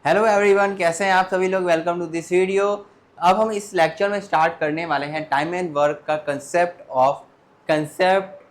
Hello everyone, कैसे हैं आप सभी लोग। Welcome to this video. अब हम इस लेक्चर में स्टार्ट करने वाले हैं टाइम एंड वर्क का concept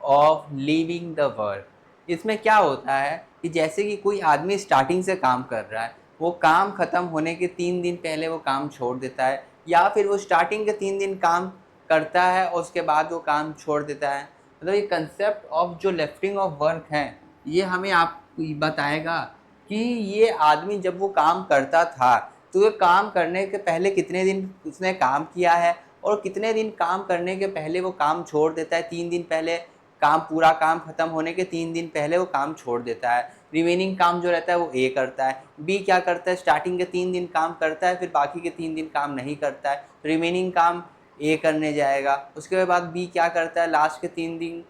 of leaving the work. इसमें क्या होता है कि जैसे कि कोई आदमी स्टार्टिंग से काम कर रहा है, वो काम ख़त्म होने के 3 दिन पहले वो काम छोड़ देता है, या फिर वो स्टार्टिंग के 3 दिन काम करता है और उसके बाद वो काम छोड़ देता है। मतलब ये कंसेप्ट ऑफ जो लेफ्टिंग ऑफ वर्क है, ये हमें आपको बताएगा कि ये आदमी जब वो काम करता था तो ये काम करने के पहले कितने दिन उसने काम किया है, और कितने दिन काम करने के पहले वो काम छोड़ देता है। 3 दिन पहले काम, पूरा काम ख़त्म होने के 3 दिन पहले वो काम छोड़ देता है। रिमेनिंग काम जो रहता है वो ए करता है। बी क्या करता है, स्टार्टिंग के 3 दिन काम करता है, फिर बाकी के 3 दिन काम नहीं करता है। रिमेनिंग काम ए करने जाएगा। उसके बाद बी क्या करता है, लास्ट के 3 दिन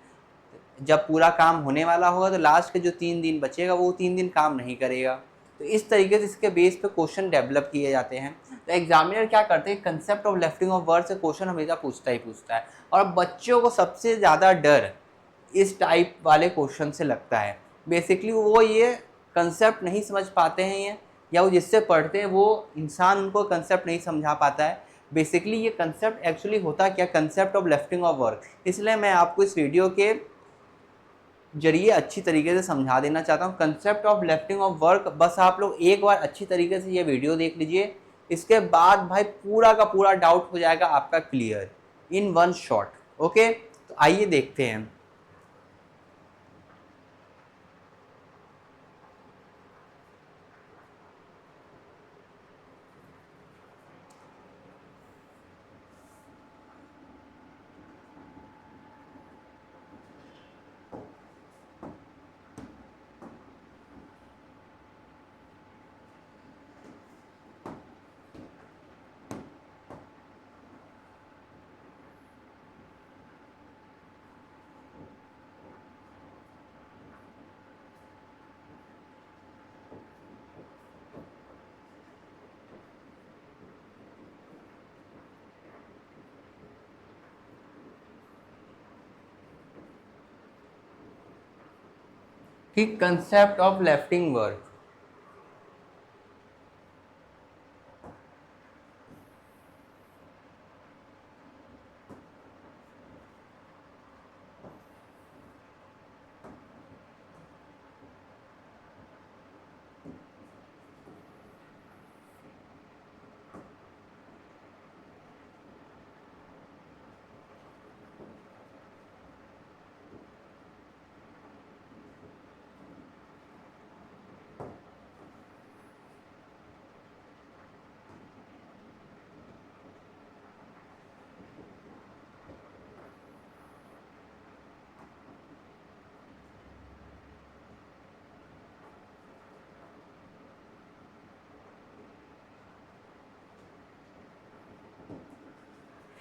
जब पूरा काम होने वाला होगा तो लास्ट के जो 3 दिन बचेगा वो 3 दिन काम नहीं करेगा। तो इस तरीके से इसके बेस पे क्वेश्चन डेवलप किए जाते हैं। तो एग्जामिनर क्या करते हैं, concept of lifting of word से क्वेश्चन हमेशा पूछता ही पूछता है। और बच्चों को सबसे ज़्यादा डर इस टाइप वाले क्वेश्चन से लगता है। बेसिकली वो ये कंसेप्ट नहीं समझ पाते हैं, ये या वो जिससे पढ़ते हैं वो इंसान उनको कंसेप्ट नहीं समझा पाता है। बेसिकली ये कंसेप्ट एक्चुअली होता क्या, concept of lifting of work. इसलिए मैं आपको इस वीडियो के जरिए अच्छी तरीके से समझा देना चाहता हूँ concept of lifting of work. बस आप लोग एक बार अच्छी तरीके से ये वीडियो देख लीजिए, इसके बाद भाई पूरा का पूरा डाउट हो जाएगा आपका clear in one shot. Okay, तो आइए देखते हैं। कि कंसेप्ट ऑफ लेफ्टिंग वर्क,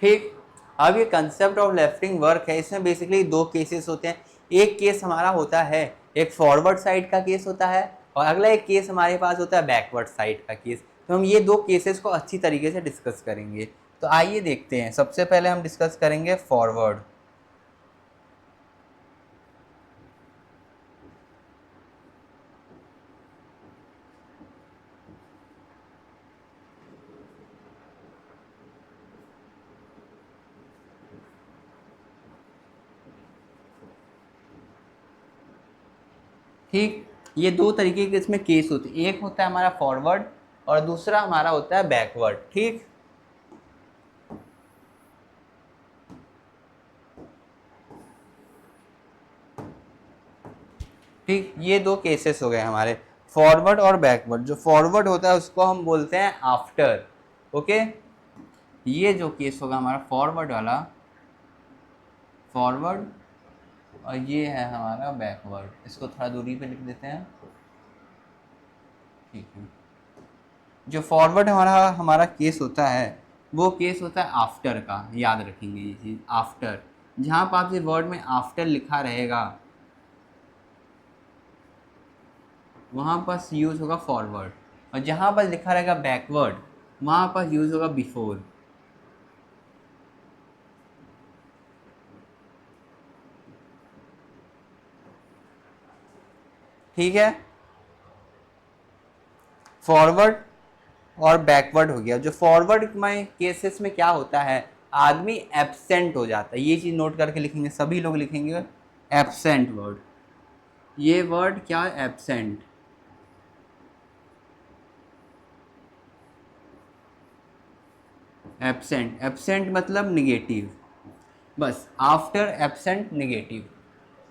ठीक। अब ये कंसेप्ट ऑफ लेफ्टिंग वर्क है, इसमें बेसिकली दो केसेस होते हैं। एक केस हमारा होता है, एक फॉरवर्ड साइड का केस होता है, और अगला एक केस हमारे पास होता है बैकवर्ड साइड का केस। तो हम ये दो केसेस को अच्छी तरीके से डिस्कस करेंगे। तो आइए देखते हैं। सबसे पहले हम डिस्कस करेंगे फॉरवर्ड। ठीक, ये दो तरीके के इसमें केस होते हैं। एक होता है हमारा फॉरवर्ड और दूसरा हमारा होता है बैकवर्ड। ठीक, ठीक, ये दो केसेस हो गए हमारे, फॉरवर्ड और बैकवर्ड। जो फॉरवर्ड होता है उसको हम बोलते हैं आफ्टर। ओके, ये जो केस होगा हमारा फॉरवर्ड वाला, फॉरवर्ड, और ये है हमारा बैकवर्ड। इसको थोड़ा दूरी पे लिख देते हैं। ठीक है, जो फॉरवर्ड हमारा हमारा केस होता है वो केस होता है आफ्टर का। याद रखेंगे ये चीज़, आफ्टर। जहाँ पर आपके वर्ड में आफ्टर लिखा रहेगा वहाँ पर यूज़ होगा फॉरवर्ड, और जहाँ पर लिखा रहेगा बैकवर्ड वहाँ पर यूज़ होगा बिफोर। ठीक है, फॉरवर्ड और बैकवर्ड हो गया। जो फॉरवर्ड में केसेस में क्या होता है, आदमी एब्सेंट हो जाता है। ये चीज़ नोट करके लिखेंगे, सभी लोग लिखेंगे एब्सेंट वर्ड। ये वर्ड क्या, एब्सेंट। एब्सेंट, एब्सेंट मतलब निगेटिव। बस after absent negative,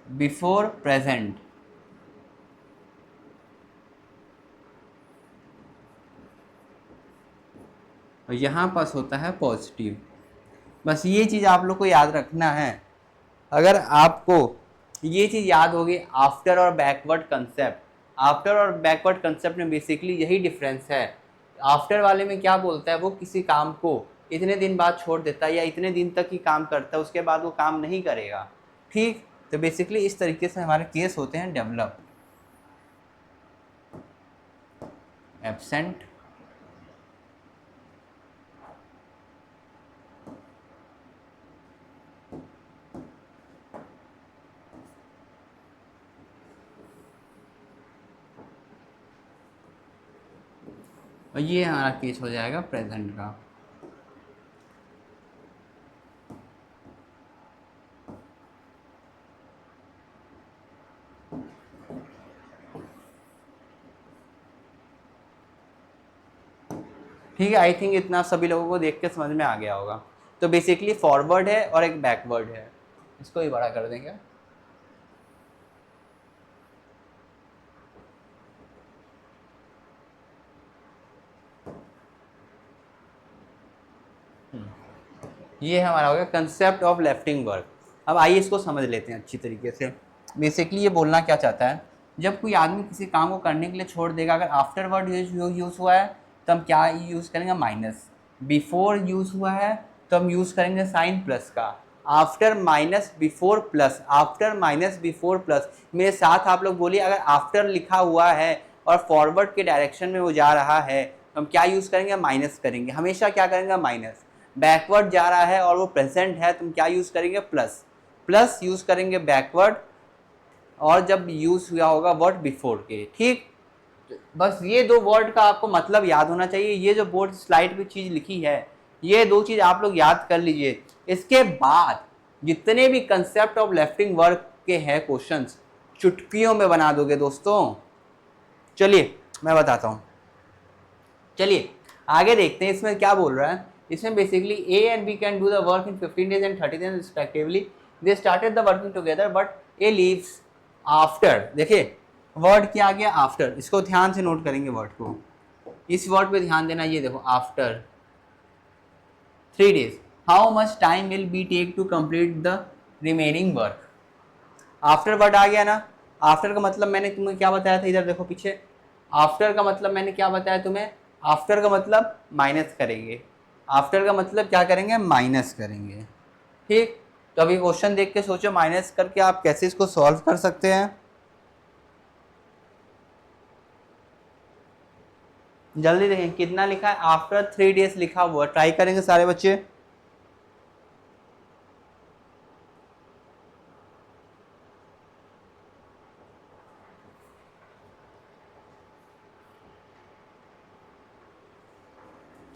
before present. और यहाँ पास होता है पॉजिटिव। बस ये चीज़ आप लोग को याद रखना है। अगर आपको ये चीज़ याद होगी, आफ्टर और बैकवर्ड कंसेप्ट, आफ्टर और बैकवर्ड कंसेप्ट में बेसिकली यही डिफरेंस है। आफ्टर वाले में क्या बोलता है, वो किसी काम को इतने दिन बाद छोड़ देता है या इतने दिन तक ही काम करता है, उसके बाद वो काम नहीं करेगा। ठीक, तो बेसिकली इस तरीके से हमारे केस होते हैं डेवलप। एब्सेंट, और ये हमारा केस हो जाएगा प्रेजेंट का। ठीक है, आई थिंक इतना सभी लोगों को देख के समझ में आ गया होगा। तो बेसिकली फॉरवर्ड है और एक बैकवर्ड है, इसको ही बड़ा कर देंगे। ये हमारा हो गया कंसेप्ट ऑफ लेफ्टिंग वर्क। अब आइए इसको समझ लेते हैं अच्छी तरीके से। बेसिकली ये बोलना क्या चाहता है, जब कोई आदमी किसी काम को करने के लिए छोड़ देगा, अगर आफ्टर वर्ड यूज़ हुआ है तो हम क्या यूज़ करेंगे, माइनस। बिफोर यूज़ हुआ है तो हम यूज़ करेंगे साइन प्लस का। After minus before plus, after minus before plus. मेरे साथ आप लोग बोलिए, अगर आफ्टर लिखा हुआ है और फॉरवर्ड के डायरेक्शन में वो जा रहा है तो हम क्या यूज़ करेंगे, माइनस करेंगे। हमेशा क्या करेंगे, माइनस। बैकवर्ड जा रहा है और वो प्रेजेंट है तो हम क्या यूज़ करेंगे, प्लस। प्लस यूज़ करेंगे बैकवर्ड, और जब यूज़ हुआ होगा वर्ड बिफोर के। ठीक, बस ये दो वर्ड का आपको मतलब याद होना चाहिए। ये जो बोर्ड स्लाइड पे चीज़ लिखी है, ये दो चीज़ आप लोग याद कर लीजिए। इसके बाद जितने भी कंसेप्ट ऑफ लेफ्टिंग वर्क के हैं क्वेश्चंस, चुटकियों में बना दोगे दोस्तों। चलिए मैं बताता हूँ। चलिए आगे देखते हैं इसमें क्या बोल रहा है। इसमें basically A and B can do the work in 15 days and 30 days respectively. They started the working together but A leaves after. देखिए वर्ड क्या आ गया, आफ्टर। इसको ध्यान से नोट करेंगे वर्ड को, इस वर्ड पे ध्यान देना। ये देखो, after 3 days how much time will be take to complete the remaining work. After word आ गया ना। आफ्टर का मतलब मैंने तुम्हें क्या बताया था, इधर देखो पीछे। आफ्टर का मतलब मैंने क्या बताया तुम्हें, आफ्टर का मतलब माइनस करेंगे। आफ्टर का मतलब क्या करेंगे, माइनस करेंगे। ठीक, तो अभी क्वेश्चन देख के सोचो माइनस करके आप कैसे इसको सॉल्व कर सकते हैं। जल्दी देखें कितना लिखा है, आफ्टर 3 days लिखा हुआ। ट्राई करेंगे सारे बच्चे।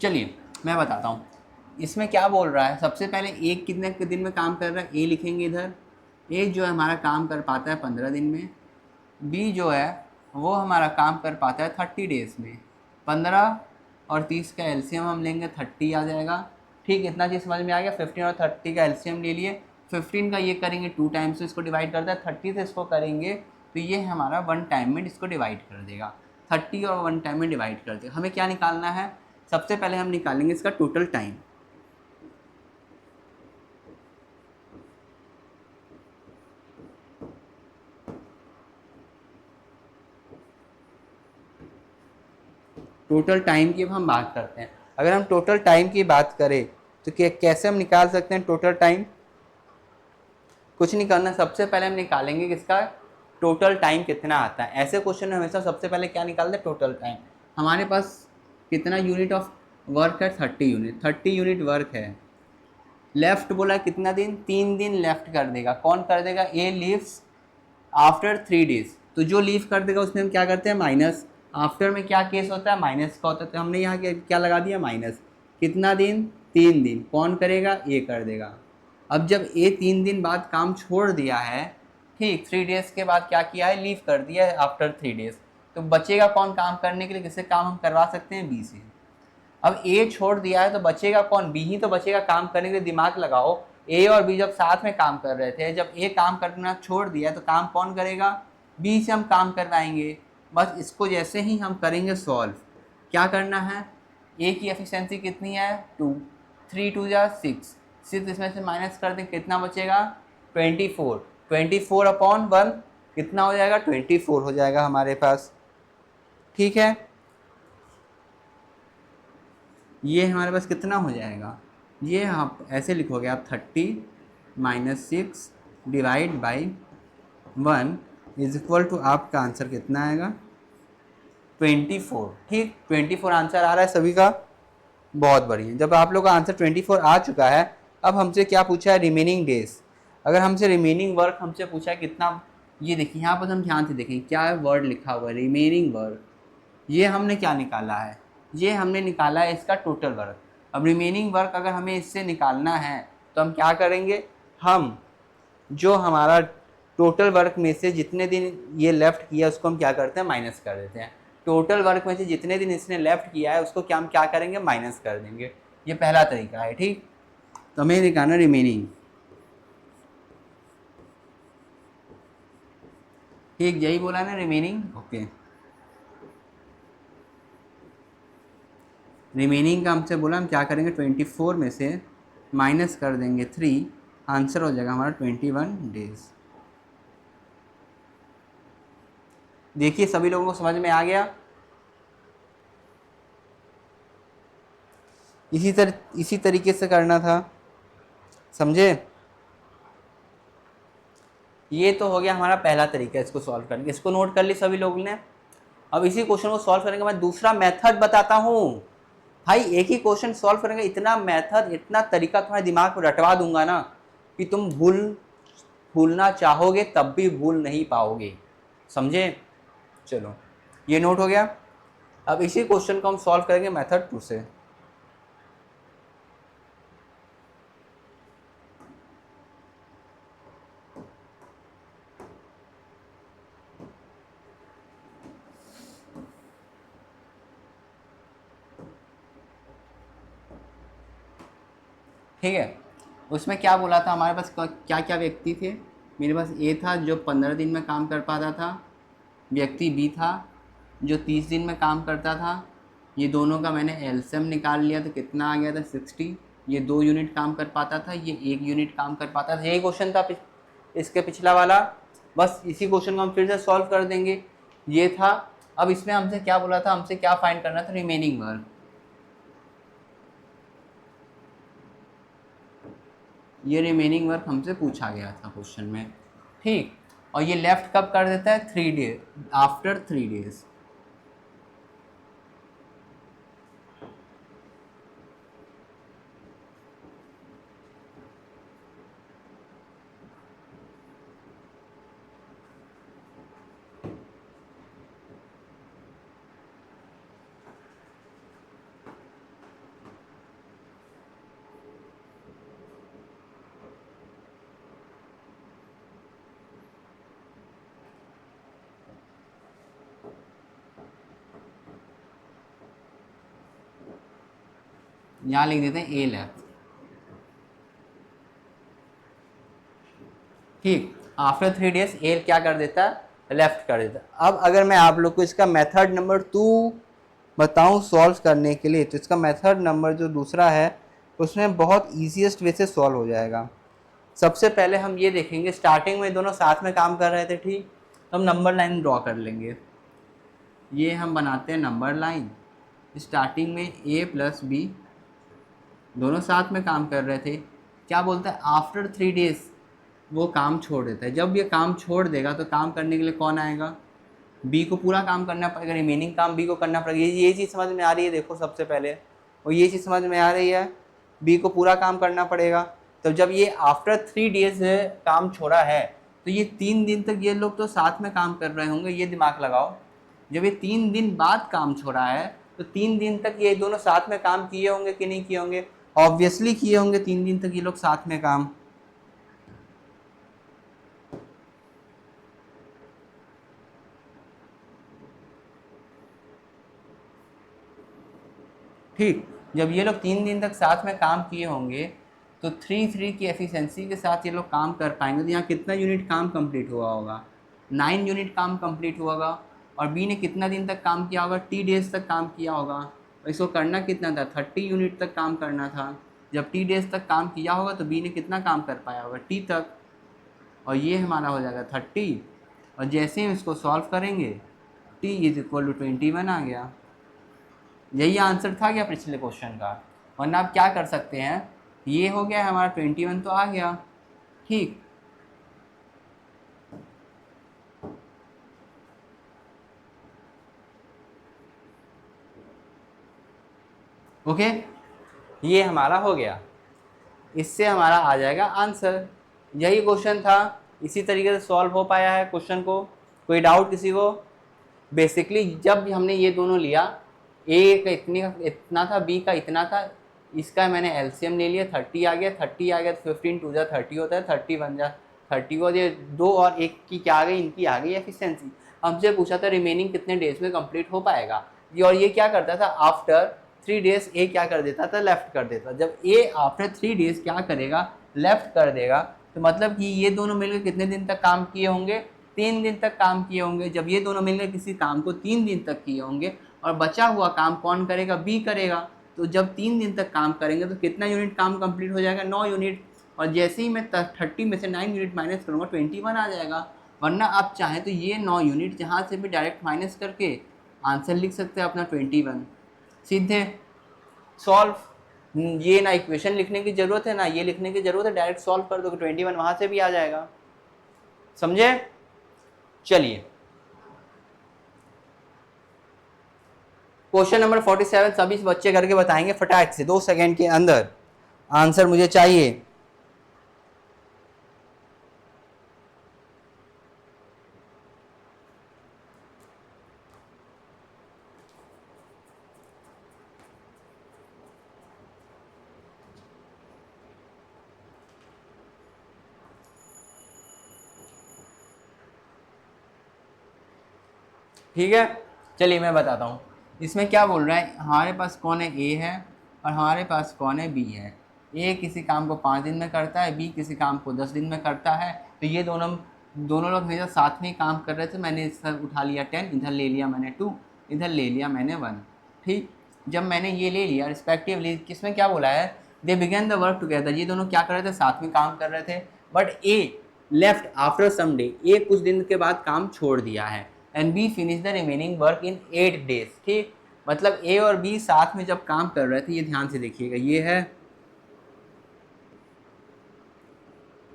चलिए मैं बताता हूँ इसमें क्या बोल रहा है। सबसे पहले एक कितने दिन में काम कर रहा है, ए लिखेंगे इधर। ए जो है हमारा काम कर पाता है 15 दिन में। बी जो है वो हमारा काम कर पाता है 30 डेज में। 15 और 30 का एलसीएम हम लेंगे, 30 आ जाएगा। ठीक, इतना चीज़ समझ में आ गया। 15 और 30 का एलसीएम ले लिए। 15 का ये करेंगे 2 टाइम्स, तो इसको डिवाइड करता है। 30 से इसको करेंगे तो ये हमारा 1 टाइम में इसको डिवाइड कर देगा। 30 और 1 टाइम में डिवाइड कर देगा। हमें क्या निकालना है, सबसे पहले हम निकालेंगे इसका टोटल टाइम। टोटल टाइम की अब हम बात करते हैं। अगर हम टोटल टाइम की बात करें तो कैसे हम निकाल सकते हैं टोटल टाइम। कुछ नहीं करना, सबसे पहले हम निकालेंगे किसका, टोटल टाइम कितना आता है। ऐसे क्वेश्चन में हमेशा सबसे पहले क्या निकालते हैं, टोटल टाइम। हमारे पास कितना यूनिट ऑफ वर्क है, 30 यूनिट। 30 यूनिट वर्क है। लेफ्ट बोला कितना दिन, 3 दिन लेफ्ट कर देगा। कौन कर देगा, ए लीव्स आफ्टर 3 days। तो जो लीव कर देगा उसमें हम क्या करते हैं, माइनस। आफ्टर में क्या केस होता है, माइनस का होता है, तो हमने यहाँ क्या लगा दिया, माइनस। कितना दिन, 3 दिन। कौन करेगा, ए कर देगा। अब जब ए 3 दिन बाद काम छोड़ दिया है, ठीक, 3 डेज के बाद क्या किया है, लीव कर दिया है आफ्टर 3 डेज, तो बचेगा कौन काम करने के लिए, किससे काम हम करवा सकते हैं, बी से। अब ए छोड़ दिया है तो बचेगा कौन, बी ही तो बचेगा काम करने के लिए। दिमाग लगाओ, ए और बी जब साथ में काम कर रहे थे, जब ए काम करना छोड़ दिया तो काम कौन करेगा, बी से हम काम करवाएंगे। बस इसको जैसे ही हम करेंगे सॉल्व, क्या करना है, ए की एफिशिएंसी कितनी है, 2, 3 2 जा 6, 6 इसमें से माइनस कर दें, कितना बचेगा, 24, 24/1 कितना हो जाएगा, 24 हो जाएगा हमारे पास। ठीक है, ये हमारे पास कितना हो जाएगा, ये आप ऐसे लिखोगे आप 30 - 6 divide by 1 is equal to, आपका आंसर कितना आएगा, 24। ठीक, 24 आंसर आ रहा है सभी का, बहुत बढ़िया। जब आप लोग का आंसर 24 आ चुका है, अब हमसे क्या पूछा है, रिमेनिंग डेज। अगर हमसे रिमेनिंग वर्क हमसे पूछा है कितना, ये देखिए यहाँ पर हम ध्यान से देखें क्या वर्ड लिखा हुआ है, रिमेनिंग वर्क। ये हमने क्या निकाला है, ये हमने निकाला है इसका टोटल वर्क। अब रिमेनिंग वर्क अगर हमें इससे निकालना है तो हम क्या करेंगे, हम जो हमारा टोटल वर्क में से जितने दिन ये लेफ्ट किया उसको हम क्या करते हैं, माइनस कर देते हैं। टोटल वर्क में से जितने दिन इसने लेफ्ट किया है उसको क्या हम क्या करेंगे, माइनस कर देंगे। ये पहला तरीका है। ठीक, तो हमें निकालना रिमेनिंग। ठीक, यही बोला ना, रिमेनिंग। ओके, रिमेनिंग का हमसे बोला, हम क्या करेंगे, 24 में से माइनस कर देंगे 3, आंसर हो जाएगा हमारा 21 डेज। देखिए सभी लोगों को समझ में आ गया। इसी तरीके से करना था, समझे। ये तो हो गया हमारा पहला तरीका इसको सॉल्व करने का, इसको नोट कर ली सभी लोगों ने। अब इसी क्वेश्चन को सॉल्व करने का मैं दूसरा मेथड बताता हूँ। भाई एक ही क्वेश्चन सॉल्व करने का इतना मेथड, इतना तरीका तुम्हारे दिमाग में रटवा दूंगा ना कि तुम भूलना चाहोगे तब भी भूल नहीं पाओगे, समझे। चलो, ये नोट हो गया। अब इसी क्वेश्चन को हम सॉल्व करेंगे मेथड 2 से। ठीक है, उसमें क्या बोला था, हमारे पास क्या क्या व्यक्ति थे। मेरे पास ए था जो 15 दिन में काम कर पाता था, व्यक्ति बी था जो 30 दिन में काम करता था। ये दोनों का मैंने एलसीएम निकाल लिया तो कितना आ गया था, 60। ये 2 यूनिट काम कर पाता था, ये 1 यूनिट काम कर पाता था। यही क्वेश्चन था इसके पिछला वाला, बस इसी क्वेश्चन को हम फिर से सॉल्व कर देंगे। ये था। अब इसमें हमसे क्या बोला था, हमसे क्या फाइंड करना था, रिमेनिंग वर्क। ये रिमेनिंग वर्क हमसे पूछा गया था क्वेश्चन में। ठीक, और ये लेफ्ट कब कर देता है, 3 डेज, आफ्टर 3 डेज। यहाँ लिख देते हैं ए लेफ्ट। ठीक, आफ्टर 3 डेज ए क्या कर देता है, लेफ्ट कर देता है। अब अगर मैं आप लोग को इसका मेथड नंबर 2 बताऊं सॉल्व करने के लिए, तो इसका मेथड नंबर जो दूसरा है उसमें बहुत ईजीएस्ट वे से सॉल्व हो जाएगा। सबसे पहले हम ये देखेंगे, स्टार्टिंग में दोनों साथ में काम कर रहे थे, ठीक, तो हम नंबर लाइन ड्रॉ कर लेंगे। ये हम बनाते हैं नंबर लाइन। स्टार्टिंग में ए प्लस बी दोनों साथ में काम कर रहे थे। क्या बोलता है, आफ्टर 3 डेज वो काम छोड़ देता है। जब ये काम छोड़ देगा तो काम करने के लिए कौन आएगा, बी को पूरा काम करना पड़ेगा, रिमेनिंग काम बी को करना पड़ेगा। ये चीज़ समझ में आ रही है, देखो सबसे पहले, और ये चीज़ समझ में आ रही है, बी को पूरा काम करना पड़ेगा। तो जब ये आफ्टर 3 डेज काम छोड़ा है तो ये 3 दिन तक ये लोग तो साथ में काम कर रहे होंगे, ये दिमाग लगाओ। जब ये 3 दिन बाद काम छोड़ा है तो 3 दिन तक ये दोनों साथ में काम किए होंगे कि नहीं किए होंगे? ऑब्वियसली किए होंगे, 3 दिन तक ये लोग साथ में काम। ठीक, जब ये लोग 3 दिन तक साथ में काम किए होंगे तो 3 की एफिशिएंसी के साथ ये लोग काम कर पाएंगे। तो यहाँ कितना यूनिट काम कंप्लीट हुआ होगा? 9 यूनिट काम कंप्लीट हुआ होगा। और बी ने कितना दिन तक काम किया होगा? टी डेज तक काम किया होगा। और इसको करना कितना था? 30 यूनिट तक काम करना था। जब टी डेज तक काम किया होगा तो बी ने कितना काम कर पाया होगा? टी तक। और ये हमारा हो जाएगा 30। और जैसे हम इसको सॉल्व करेंगे टी इज इक्वल टू 21 आ गया। यही आंसर था क्या पिछले क्वेश्चन का? वरना आप क्या कर सकते हैं, ये हो गया हमारा 21 तो आ गया। ठीक, ओके, ये हमारा हो गया। इससे हमारा आ जाएगा आंसर। यही क्वेश्चन था, इसी तरीके से सॉल्व हो पाया है क्वेश्चन को। कोई डाउट किसी को? बेसिकली जब हमने ये दोनों लिया, ए का इतना था, बी का इतना था, इसका मैंने एलसीएम ले लिया, 30 आ गया, 30 आ गया तो 15 2 जा 30 होता है, 30 1 जा 30 को, ये 2 और 1 की क्या आ गई? इनकी आ गई एफिशिएंसी। हमसे पूछा था रिमेनिंग कितने डेज में कंप्लीट हो पाएगा, ये और ये क्या करता था? आफ्टर 3 डेज ए क्या कर देता था? लेफ्ट कर देता। जब ए आफ्टर 3 डेज क्या करेगा? लेफ्ट कर देगा। तो मतलब कि ये दोनों मिलकर कितने दिन तक काम किए होंगे? 3 दिन तक काम किए होंगे। जब ये दोनों मिलकर किसी काम को 3 दिन तक किए होंगे और बचा हुआ काम कौन करेगा? बी करेगा। तो जब 3 दिन तक काम करेंगे तो कितना यूनिट काम कंप्लीट हो जाएगा? 9 यूनिट। और जैसे ही मैं 30 में से 9 यूनिट माइनस करूँगा 21 आ जाएगा। वरना आप चाहें तो ये 9 यूनिट जहाँ से भी डायरेक्ट माइनस करके आंसर लिख सकते हैं अपना 21 सीधे। सॉल्व, ये ना इक्वेशन लिखने की ज़रूरत है ना ये लिखने की ज़रूरत है, डायरेक्ट सॉल्व कर दो 21 वहाँ से भी आ जाएगा। समझे? चलिए क्वेश्चन नंबर 47 सभी बच्चे करके बताएंगे फटाक से, 2 सेकंड के अंदर आंसर मुझे चाहिए। ठीक है, चलिए मैं बताता हूँ। इसमें क्या बोल रहा है, हमारे पास कौन है? ए है और हमारे पास कौन है? बी है। ए किसी काम को 5 दिन में करता है, बी किसी काम को 10 दिन में करता है। तो ये दोनों लोग हमेशा साथ में ही काम कर रहे थे। मैंने इसका उठा लिया 10, इधर ले लिया मैंने 2, इधर ले लिया मैंने 1। ठीक, जब मैंने ये ले लिया रिस्पेक्टिवली, किसमें क्या बोला है? दे बिगेन द वर्क टुगेदर। ये दोनों क्या कर रहे थे? साथ में काम कर रहे थे। But A left after some day, A कुछ दिन के बाद काम छोड़ दिया है। And B finish the remaining work in 8 days. ठीक, मतलब ए और बी साथ में जब काम कर रहे थे, ये ध्यान से देखिएगा, ये है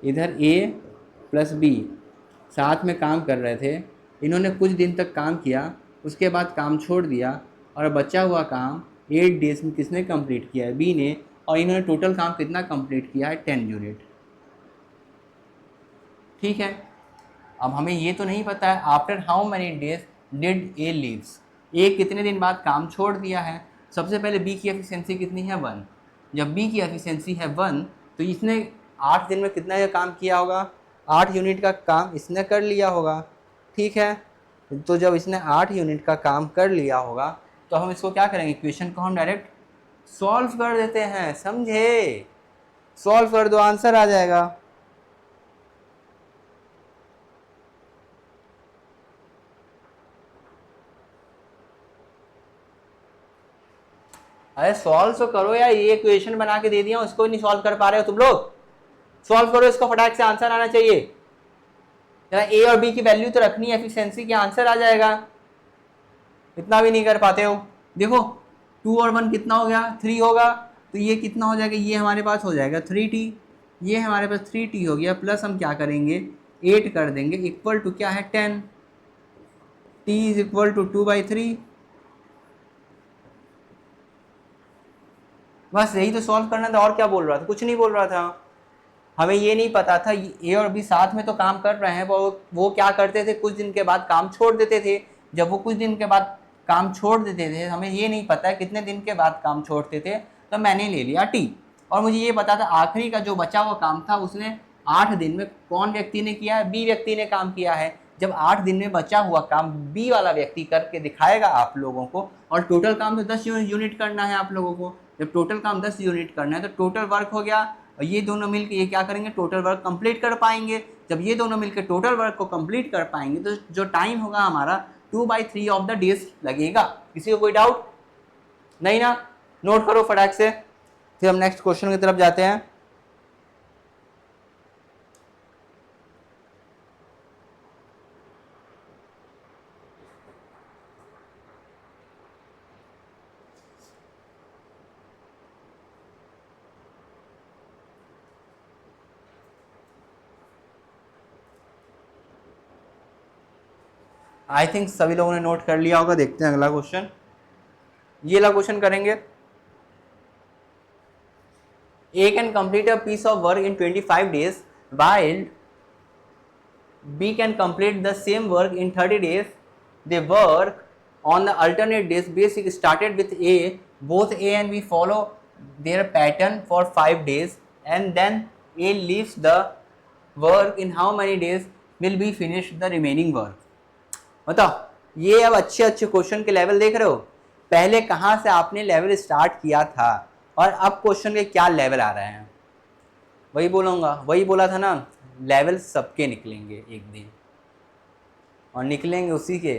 इधर ए प्लस बी साथ में काम कर रहे थे। इन्होंने कुछ दिन तक काम किया, उसके बाद काम छोड़ दिया और बचा हुआ काम 8 डेज में किसने कंप्लीट किया है? बी ने। और इन्होंने टोटल काम कितना कंप्लीट किया है? 10 यूनिट। ठीक है, अब हमें ये तो नहीं पता है after how many days did A leaves, A कितने दिन बाद काम छोड़ दिया है। सबसे पहले बी की एफिशिएंसी कितनी है? 1। जब बी की एफिशिएंसी है 1 तो इसने 8 दिन में कितना का काम किया होगा? 8 यूनिट का काम इसने कर लिया होगा। ठीक है, तो जब इसने 8 यूनिट का काम कर लिया होगा तो हम इसको क्या करेंगे? इक्वेशन को हम डायरेक्ट सॉल्व कर देते हैं। समझे? सॉल्व कर दो, आंसर आ जाएगा। अरे सॉल्व तो करो यार, ये इक्वेशन बना के दे दिया, उसको नहीं सॉल्व कर पा रहे हो तुम लोग। सॉल्व करो इसको, फटाक से आंसर आना चाहिए। जरा ए और बी की वैल्यू तो रखनी है एफिशिएंसी की, आंसर आ जाएगा। इतना भी नहीं कर पाते हो। देखो 2 और 1 कितना हो गया? 3 होगा। तो ये कितना हो जाएगा? ये हमारे पास हो जाएगा 3t, ये हमारे पास 3t हो गया। प्लस हम क्या करेंगे? 8 कर देंगे, इक्वल टू क्या है? 10। t is equal to 2/3। बस यही तो सॉल्व करना था, और क्या बोल रहा था? कुछ नहीं बोल रहा था। हमें ये नहीं पता था ए और बी साथ में तो काम कर रहे हैं, वो क्या करते थे? कुछ दिन के बाद काम छोड़ देते थे। जब वो कुछ दिन के बाद काम छोड़ देते थे, हमें ये नहीं पता है कितने दिन के बाद काम छोड़ते थे, तो मैंने ले लिया टी। और मुझे ये पता था आखिरी का जो बचा हुआ काम था उसने 8 दिन में कौन व्यक्ति ने किया है, बी व्यक्ति ने काम किया है। जब 8 दिन में बचा हुआ काम बी वाला व्यक्ति करके दिखाएगा आप लोगों को, और टोटल काम तो 10 यूनिट करना है आप लोगों को, जब टोटल काम 10 यूनिट करना है तो टोटल वर्क हो गया, और ये दोनों मिलकर ये क्या करेंगे, टोटल वर्क कंप्लीट कर पाएंगे। जब ये दोनों मिलकर टोटल वर्क को कंप्लीट कर पाएंगे तो जो टाइम होगा हमारा 2/3 ऑफ द डेज लगेगा। किसी को कोई डाउट नहीं ना? नोट करो फटाक से, फिर हम नेक्स्ट क्वेश्चन की तरफ जाते हैं। आई थिंक सभी लोगों ने नोट कर लिया होगा। देखते हैं अगला क्वेश्चन। ये वाला क्वेश्चन करेंगे। A can complete a piece of work in 25 days while B can complete the same work in 30 days. They work on the alternate days. Basic started with A. Both A and B follow their pattern for 5 days and then A leaves the work. In how many days will B finish the remaining work? बताओ। ये अब अच्छे अच्छे question के level देख रहे हो। पहले कहाँ से आपने लेवल स्टार्ट किया था और अब क्वेश्चन के क्या लेवल आ रहे हैं, वही बोलूँगा। वही बोला था ना, लेवल सबके निकलेंगे एक दिन, और निकलेंगे उसी के।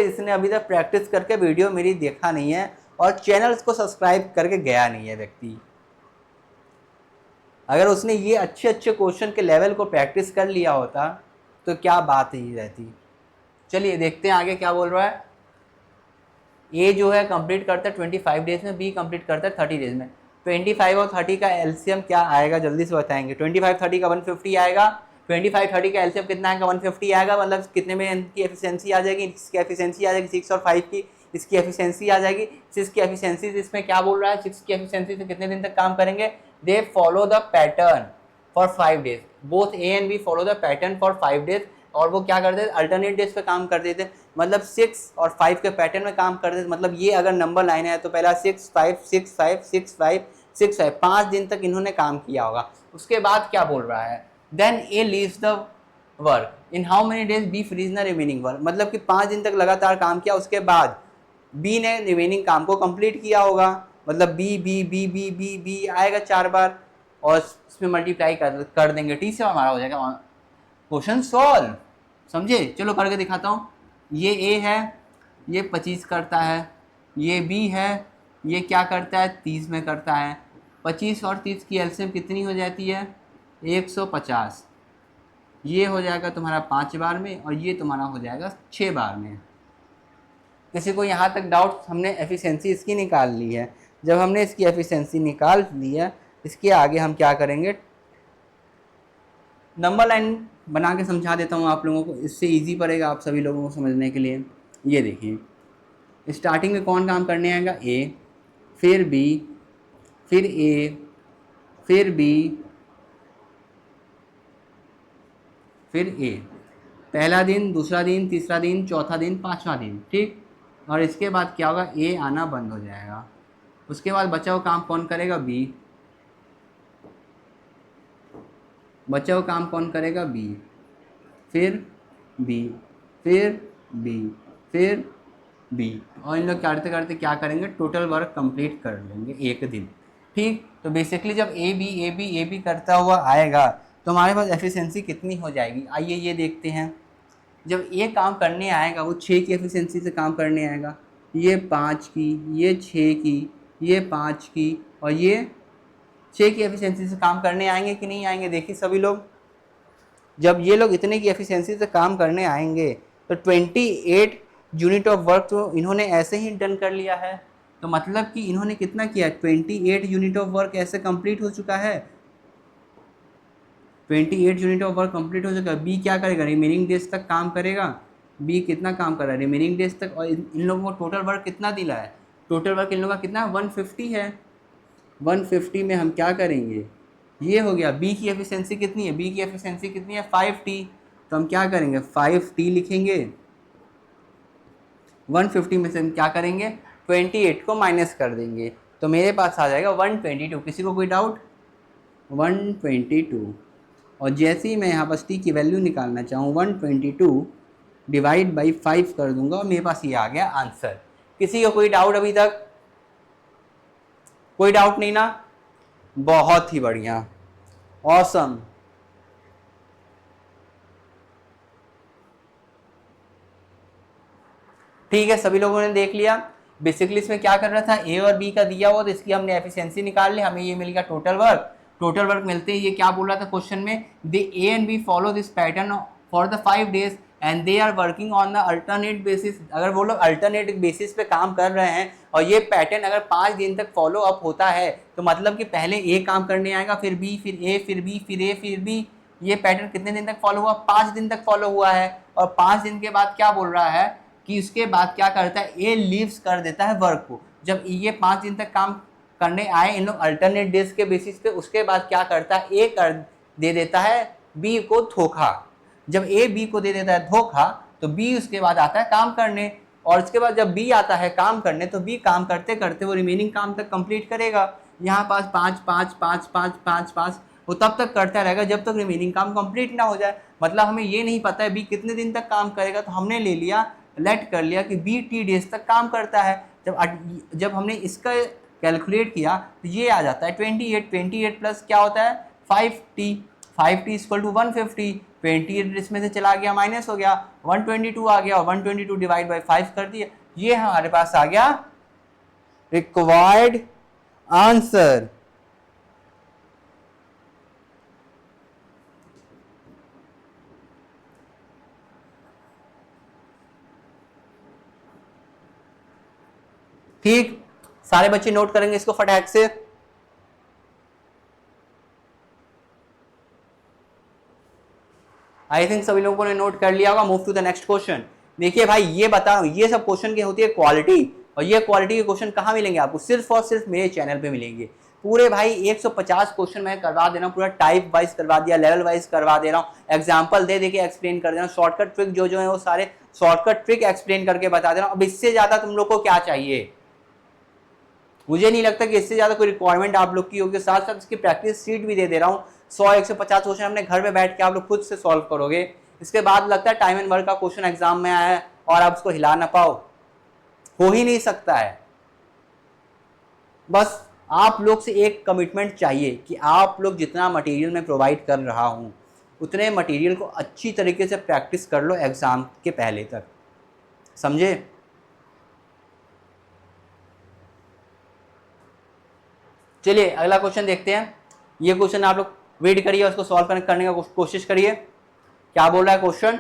जिसने अभी तक प्रैक्टिस करके वीडियो मेरी देखा नहीं है और चैनल्स को सब्सक्राइब करके गया नहीं है व्यक्ति। अगर उसने ये अच्छे अच्छे क्वेश्चन के लेवल को प्रैक्टिस कर लिया होता तो क्या बात ही रहती। चलिए देखते हैं आगे क्या बोल रहा है। ए जो है कंप्लीट करता है 25 डेज में, बी कंप्लीट करता है 30 डेज में। 25 और 30 का एलसीएम क्या आएगा जल्दी से बताएंगे। 25 30 का 150 आएगा। 25 30 का एलसीएम कितना आएगा, 150 आएगा। मतलब कितने में इनकी एफिशिएंसी आ जाएगी, इसकी एफिशिएंसी आ जाएगी 6 और 5 की, इसकी एफिशिएंसी आ जाएगी 6 की एफिशिएंसी। इसमें क्या बोल रहा है, 6 की एफिशिएंसी से कितने दिन तक काम करेंगे। They follow the pattern for 5 days. Both A and B follow the pattern for 5 days. और वो क्या करते थे, अल्टरनेट डेज पे काम करते थे। मतलब 6 और 5 के पैटर्न में काम करते थे। मतलब ये अगर नंबर लाइन है तो पहला 6 5 6 5 6 5 6 5 5 दिन तक इन्होंने काम किया होगा। उसके बाद क्या बोल रहा है, then A leaves the work in how many days B finish the remaining work. मतलब कि 5 दिन तक लगातार काम किया, उसके बाद बी ने रिमेनिंग काम को कंप्लीट किया होगा। मतलब B B B B B B आएगा 4 बार और इसमें मल्टीप्लाई कर देंगे टी से, हमारा हो जाएगा क्वेश्चन सॉल्व। समझे? चलो करके दिखाता हूँ। ये ए है, ये 25 करता है। ये बी है, ये क्या करता है 30 में करता है। 25 और 30 की एलसीएम कितनी हो जाती है 150। ये हो जाएगा तुम्हारा 5 बार में और ये तुम्हारा हो जाएगा 6 बार में। किसी को यहाँ तक डाउट? हमने एफिशिएंसी इसकी निकाल ली है। जब हमने इसकी एफिशिएंसी निकाल ली है, इसके आगे हम क्या करेंगे, नंबर लाइन बना के समझा देता हूँ आप लोगों को, इससे इजी पड़ेगा आप सभी लोगों को समझने के लिए। ये देखिए, स्टार्टिंग में कौन काम करने आएगा, ए, फिर बी, फिर ए, फिर बी, फिर ए। पहला दिन, दूसरा दिन, तीसरा दिन, चौथा दिन, 5वां दिन, ठीक। और इसके बाद क्या होगा, ए आना बंद हो जाएगा। उसके बाद बचा हुआ काम कौन करेगा, बी। बचा हुआ काम कौन करेगा, बी, फिर बी, फिर बी, फिर बी। और इन लोग करते करते क्या करेंगे, टोटल वर्क कंप्लीट कर लेंगे एक दिन, ठीक। तो बेसिकली जब ए बी करता हुआ आएगा तो हमारे पास एफिशिएंसी कितनी हो जाएगी, आइए ये देखते हैं। जब ये काम करने आएगा वो 6 की एफिशिएंसी से काम करने आएगा, ये 5 की, ये 6 की, ये 5 की और ये 6 की एफिशिएंसी से काम करने आएंगे कि नहीं आएंगे। देखिए सभी लोग, जब ये लोग इतने की एफिशिएंसी से काम करने आएंगे तो 28 यूनिट ऑफ वर्क तो इन्होंने ऐसे ही डन कर लिया है। तो मतलब कि इन्होंने कितना किया, 28 यूनिट ऑफ वर्क ऐसे कंप्लीट हो चुका है। 28 यूनिट ऑफ वर्क कंप्लीट हो चुका है। बी क्या करेगा, रिमेनिंग डेज तक काम करेगा। बी कितना काम कर रहा है, रिमेनिंग डेज तक। और इन लोगों को टोटल वर्क कितना दिला है, टोटल वर्क इन लोगों का कितना 150 है। 150 में हम क्या करेंगे, ये हो गया, बी की एफिशिएंसी कितनी है, बी की एफिशिएंसी कितनी है 5t, तो हम क्या करेंगे 5t लिखेंगे, 150 में से हम क्या करेंगे 28 को माइनस कर देंगे, तो मेरे पास आ जाएगा 122। किसी को कोई डाउट, 122। और जैसे ही मैं यहाँ पर टी की वैल्यू निकालना चाहूँ 122 डिवाइड बाई 5 कर दूंगा और मेरे पास ये आ गया आंसर। किसी को कोई डाउट अभी तक, कोई डाउट नहीं ना, बहुत ही बढ़िया, ऑसम। ठीक है, सभी लोगों ने देख लिया। बेसिकली इसमें क्या कर रहा था, ए और बी का दिया हुआ, तो इसकी हमने एफिशिएंसी निकाल ली, हमें ये मिल गया टोटल वर्क। टोटल वर्क मिलते ही ये क्या बोल रहा था क्वेश्चन में, the A and B follow this pattern for the 5 days and they are working on the alternate basis. अगर वो लोग अल्टरनेट बेसिस पे काम कर रहे हैं और ये पैटर्न अगर 5 दिन तक फॉलो अप होता है, तो मतलब कि पहले ए काम करने आएगा, फिर बी, फिर ए, फिर बी, फिर ए, फिर बी। ये पैटर्न कितने दिन तक फॉलो हुआ, 5 दिन तक फॉलो हुआ है। और 5 दिन के बाद क्या बोल रहा है कि उसके बाद क्या करता है, ए लीव्स कर देता है वर्क को। जब ये 5 दिन तक काम करने आए इन लोग अल्टरनेट डेज के बेसिस पे, उसके बाद क्या करता है, ए कर दे देता है बी को धोखा। जब ए बी को दे देता है धोखा, तो बी उसके बाद आता है काम करने, और उसके बाद जब बी आता है काम करने, तो बी काम करते करते वो रिमेनिंग काम तक कंप्लीट करेगा। यहाँ पास 5 5 5 5 5 5 वो तब तक करता रहेगा जब तक रिमेनिंग काम कंप्लीट ना हो जाए। मतलब हमें ये नहीं पता है बी कितने दिन तक काम करेगा, तो हमने ले लिया, लेट कर लिया कि बी टी डेज तक काम करता है। जब हमने इसका कैलकुलेट किया तो ये आ जाता है 28। 28 प्लस क्या होता है 5t, 5t इक्वल टू 150। 28 इसमें से चला गया, माइनस हो गया, 122 आ गया, और 122 डिवाइड बाई 5 कर दिया, ये हमारे पास आ गया रिक्वायर्ड आंसर। ठीक, सारे बच्चे नोट करेंगे इसको फटाक से। आई थिंक सभी लोगों ने नोट कर लिया होगा। Move to the next question. देखिए भाई, ये बता रहा हूं, ये सब क्वेश्चन की होती है क्वालिटी, और ये क्वालिटी के क्वेश्चन कहां मिलेंगे आपको, सिर्फ और सिर्फ मेरे चैनल पे मिलेंगे। पूरे भाई 150 क्वेश्चन मैं करवा दे रहा हूँ, पूरा टाइप वाइज करवा दिया, लेवल वाइज करवा दे रहा हूँ, एग्जाम्पल दे के एक्सप्लेन कर दे रहा हूँ, शॉर्टकट ट्रिक जो है वो सारे शॉर्टकट ट्रिक एक्सप्लेन करके बता दे रहा हूँ। अब इससे ज्यादा तुम लोग को क्या चाहिए, मुझे नहीं लगता कि इससे ज्यादा कोई रिक्वायरमेंट आप लोग की होगी। साथ साथ इसकी प्रैक्टिस शीट भी दे रहा हूँ, 100-150 क्वेश्चन अपने घर में बैठ के आप लोग खुद से सॉल्व करोगे। इसके बाद लगता है टाइम एंड वर्क का क्वेश्चन एग्जाम में आया है और आप उसको हिला ना पाओ, हो ही नहीं सकता है। बस आप लोग से एक कमिटमेंट चाहिए कि आप लोग जितना मटेरियल मैं प्रोवाइड कर रहा हूं, उतने मटेरियल को अच्छी तरीके से प्रैक्टिस कर लो एग्जाम के पहले तक, समझे। चलिए अगला क्वेश्चन देखते हैं। ये क्वेश्चन आप लोग वेट करिए, उसको सॉल्व करने का कोशिश करिए। क्या बोल रहा है question,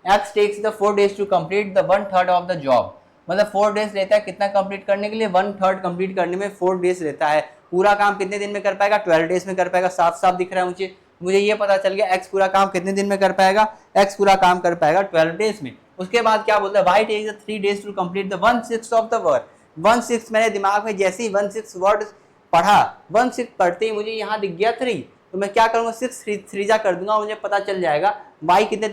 X takes the 4 days to complete the 1/3 of the job. मतलब 4 days लेता है कितना कंप्लीट करने के लिए, 1/3 कंप्लीट करने में 4 days लेता है। पूरा काम कितने दिन में कर पाएगा, 12 days में कर पाएगा। साफ साफ दिख रहा है मुझे, मुझे ये पता चल गया एक्स पूरा काम कितने दिन में कर पाएगा, एक्स पूरा काम कर पाएगा 12 days में। उसके बाद क्या बोलता है, Y takes the 3 days to complete the 1/6 of the work. 1/6 मेरे दिमाग में जैसे ही 1/6 वर्ड पढ़ा, 1/6 पढ़ते ही मुझे यहाँ दिख गया 3, तो मैं क्या करूंगा 6 3 कर दूंगा, मुझे पता चल जाएगा वाई कितने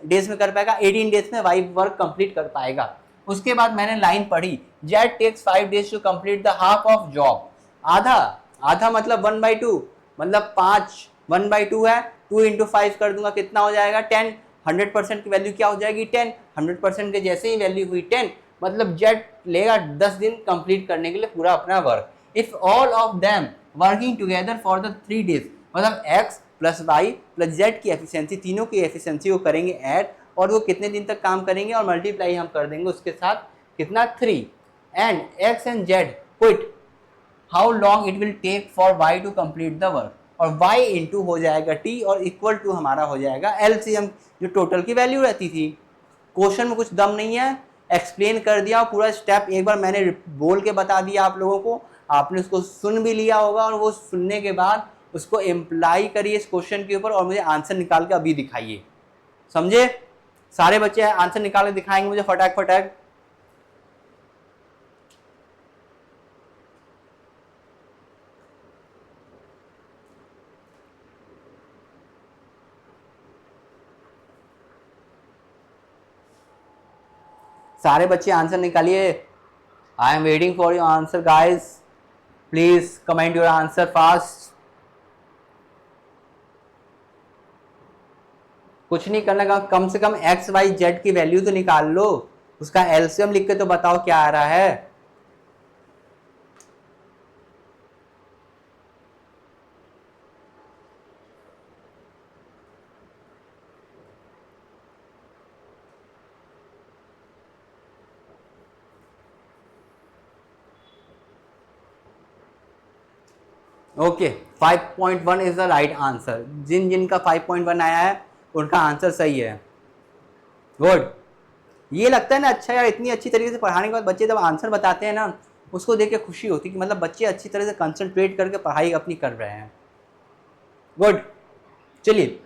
डेज में कर पाएगा, 18 days में वाई वर्क कंप्लीट कर पाएगा। उसके बाद मैंने लाइन पढ़ी, Z takes 5 days to complete the half of job. आधा, आधा मतलब 1/2, मतलब 5, 1/2 है, 2 × 5 कर दूंगा, कितना हो जाएगा 10। 100% की वैल्यू क्या हो जाएगी 10, 100% के जैसे ही वैल्यू हुई 10, मतलब जेड लेगा 10 दिन कंप्लीट करने के लिए पूरा अपना work. If all of them working together for the 3 days, मतलब x plus Y plus Z की एफिशिएंसी, तीनों की एफिशिएंसी को करेंगे ऐड, और वो कितने दिन तक काम करेंगे और मल्टीप्लाई हम कर देंगे उसके साथ कितना 3, and x and z quit, how long it will take for y to complete the work, और y इंटू हो जाएगा t, और इक्वल टू हमारा हो जाएगा LCM जो टोटल की वैल्यू रहती थी। क्वेश्चन में कुछ दम नहीं है, एक्सप्लेन कर दिया पूरा स्टेप, एक बार मैंने बोल के बता दिया आप लोगों को, आपने उसको सुन भी लिया होगा, और वो सुनने के बाद उसको इम्प्लाई करिए इस क्वेश्चन के ऊपर और मुझे आंसर निकाल के अभी दिखाइए, समझे। सारे बच्चे आंसर निकाल के दिखाएंगे मुझे फटाक फटाक। सारे बच्चे आंसर निकालिए। I am waiting for your answer guys, please comment your answer fast. कुछ नहीं करना, कम से कम एक्स वाई जेड की वैल्यू तो निकाल लो, उसका एलसीएम लिख के तो बताओ क्या आ रहा है। Okay 5.1 is the right answer. जिन जिनका 5.1 आया है उनका आंसर सही है। गुड। ये लगता है ना अच्छा यार, इतनी अच्छी तरीके से पढ़ाने के बाद बच्चे जब आंसर बताते हैं ना, उसको देख के खुशी होती है कि मतलब बच्चे अच्छी तरह से कंसंट्रेट करके पढ़ाई अपनी कर रहे हैं। गुड। चलिए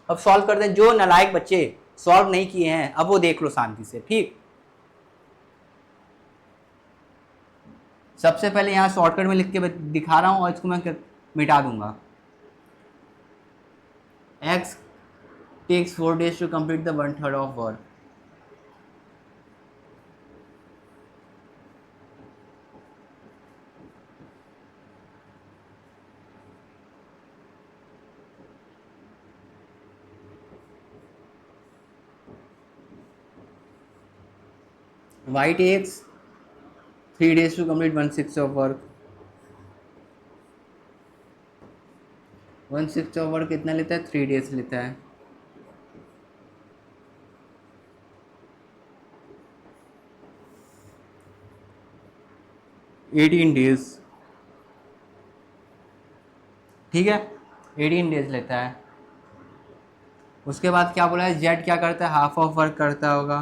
अब सॉल्व करते हैं। जो नालायक बच्चे सॉल्व नहीं किए हैं अब वो देख लो शांति से, ठीक। सबसे पहले यहाँ शॉर्टकट में लिख के दिखा रहा हूँ और इसको मैं मिटा दूंगा। x takes 4 days to complete the 1/3 of work। y takes 3 days to complete 1/6 of work। 1/6 of work कितना लेता है? 3 days लेता है। एटीन डेज, ठीक है, 18 डेज लेता है। उसके बाद क्या बोला है? जेड क्या करता है? हाफ ऑफ वर्क करता होगा।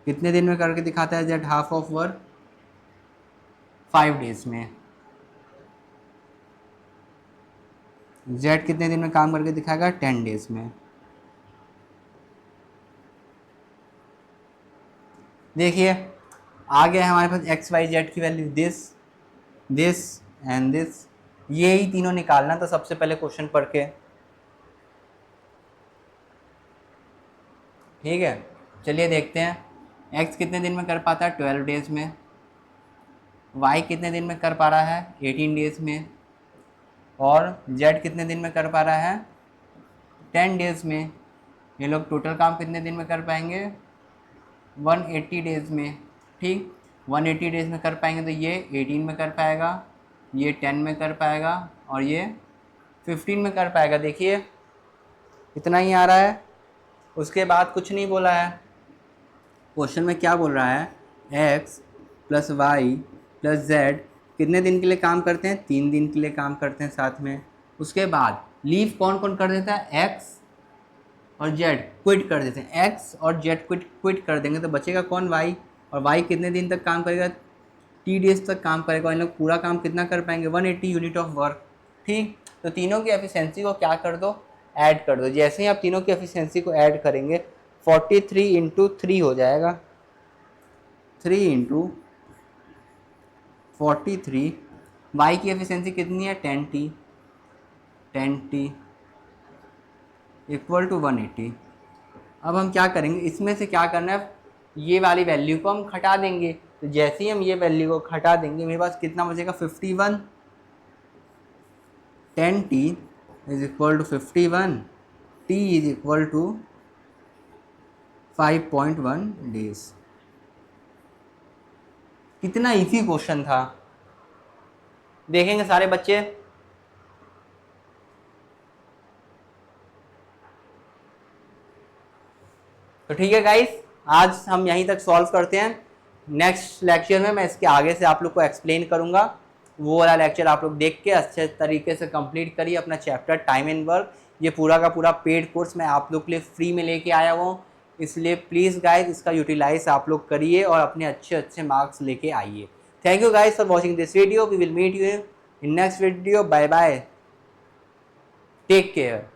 कितने दिन में करके दिखाता है Z half of work? 5 days में। जेड कितने दिन में काम करके दिखाएगा? 10 डेज में। देखिए आ गया है हमारे पास एक्स वाई जेड की value, this this and this. ये ही तीनों निकालना था सबसे पहले क्वेश्चन पढ़ के, ठीक है। चलिए देखते हैं एक्स कितने दिन में कर पाता है? 12 डेज में। वाई कितने दिन में कर पा रहा है? 18 डेज में। और जेड कितने दिन में कर पा रहा है? 10 डेज में। ये लोग टोटल काम कितने दिन में कर पाएंगे? 180 डेज में, ठीक। 180 डेज में कर पाएंगे तो ये 18 में कर पाएगा, ये 10 में कर पाएगा और ये 15 में कर पाएगा। देखिए इतना ही आ रहा है। उसके बाद कुछ नहीं बोला है। क्वेश्चन में क्या बोल रहा है? X plus Y plus Z कितने दिन के लिए काम करते हैं? 3 दिन के लिए काम करते हैं साथ में। उसके बाद लीव कौन कौन कर देता है? एक्स और जेड क्विट कर देते हैं। एक्स और जेड क्विट कर देंगे तो बचेगा कौन? वाई। और वाई कितने दिन तक काम करेगा? टी डेज तक काम करेगा। इन लोग पूरा काम कितना कर पाएंगे? 180 यूनिट ऑफ वर्क, ठीक। तो तीनों की एफिशिएंसी को क्या कर दो? ऐड कर दो। जैसे ही आप तीनों की एफिशिएंसी को ऐड करेंगे 43 इंटू 3 हो जाएगा। 3 इंटू 43। वाई की एफिशिएंसी कितनी है? 10t। 10t equal to 180। अब हम क्या करेंगे? इसमें से क्या करना है? ये वाली वैल्यू को हम घटा देंगे। तो जैसे ही हम ये वैल्यू को घटा देंगे मेरे पास कितना बचेगा? 51। 10t is equal to 51, t is equal to 5.1 days. कितना इजी क्वेश्चन था, देखेंगे सारे बच्चे। तो ठीक है गाइस, आज हम यहीं तक सॉल्व करते हैं। नेक्स्ट लेक्चर में मैं इसके आगे से आप लोग को एक्सप्लेन करूंगा। वो वाला लेक्चर आप लोग देख के अच्छे तरीके से कंप्लीट करिए अपना चैप्टर टाइम एंड वर्क। ये पूरा का पूरा पेड कोर्स मैं आप लोग के लिए फ्री में लेके आया हूँ, इसलिए प्लीज़ गाइस इसका यूटिलाइज आप लोग करिए और अपने अच्छे अच्छे मार्क्स लेके आइए। Thank you guys for watching this video. We will meet you in next video. Bye bye, take care.